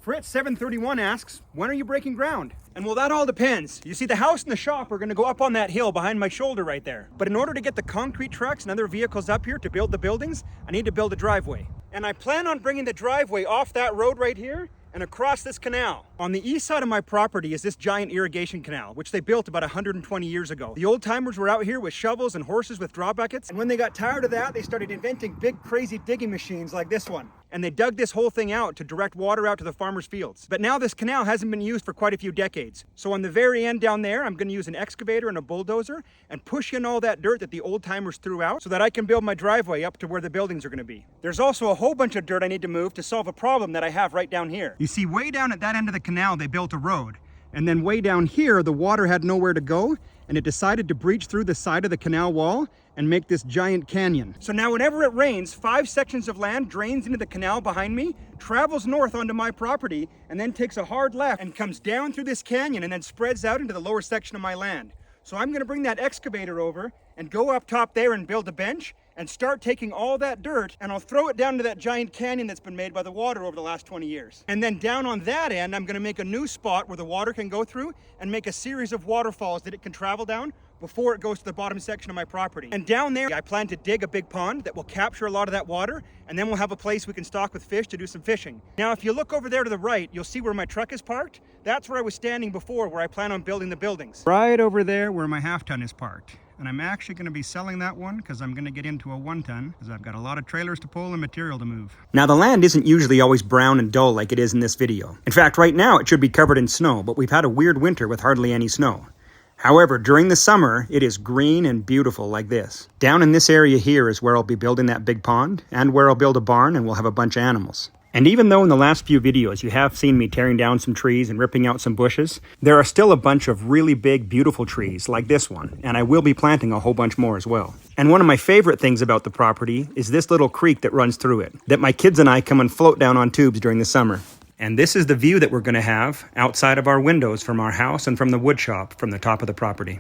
Fritz731 asks, when are you breaking ground? And well, that all depends. You see, the house and the shop are gonna go up on that hill behind my shoulder right there. But in order to get the concrete trucks and other vehicles up here to build the buildings, I need to build a driveway. And I plan on bringing the driveway off that road right here and across this canal. On the east side of my property is this giant irrigation canal, which they built about 120 years ago. The old timers were out here with shovels and horses with draw buckets. And when they got tired of that, they started inventing big, crazy digging machines like this one. And they dug this whole thing out to direct water out to the farmers' fields. But now this canal hasn't been used for quite a few decades. So on the very end down there, I'm gonna use an excavator and a bulldozer and push in all that dirt that the old timers threw out so that I can build my driveway up to where the buildings are gonna be. There's also a whole bunch of dirt I need to move to solve a problem that I have right down here. You see, way down at that end of the canal, they built a road. And then way down here, the water had nowhere to go, and it decided to breach through the side of the canal wall and make this giant canyon. So now whenever it rains, 5 sections of land drains into the canal behind me, travels north onto my property, and then takes a hard left and comes down through this canyon and then spreads out into the lower section of my land. So I'm gonna bring that excavator over and go up top there and build a bench and start taking all that dirt, and I'll throw it down into that giant canyon that's been made by the water over the last 20 years. And then down on that end, I'm gonna make a new spot where the water can go through and make a series of waterfalls that it can travel down before it goes to the bottom section of my property. And down there, I plan to dig a big pond that will capture a lot of that water, and then we'll have a place we can stock with fish to do some fishing. Now, if you look over there to the right, you'll see where my truck is parked. That's where I was standing before, where I plan on building the buildings. Right over there where my half-ton is parked. And I'm actually gonna be selling that one because I'm gonna get into a 1-ton because I've got a lot of trailers to pull and material to move. Now, the land isn't usually always brown and dull like it is in this video. In fact, right now it should be covered in snow, but we've had a weird winter with hardly any snow. However, during the summer, it is green and beautiful like this. Down in this area here is where I'll be building that big pond and where I'll build a barn, and we'll have a bunch of animals. And even though in the last few videos you have seen me tearing down some trees and ripping out some bushes, there are still a bunch of really big, beautiful trees like this one, and I will be planting a whole bunch more as well. And one of my favorite things about the property is this little creek that runs through it, that my kids and I come and float down on tubes during the summer. And this is the view that we're going to have outside of our windows from our house and from the wood shop from the top of the property.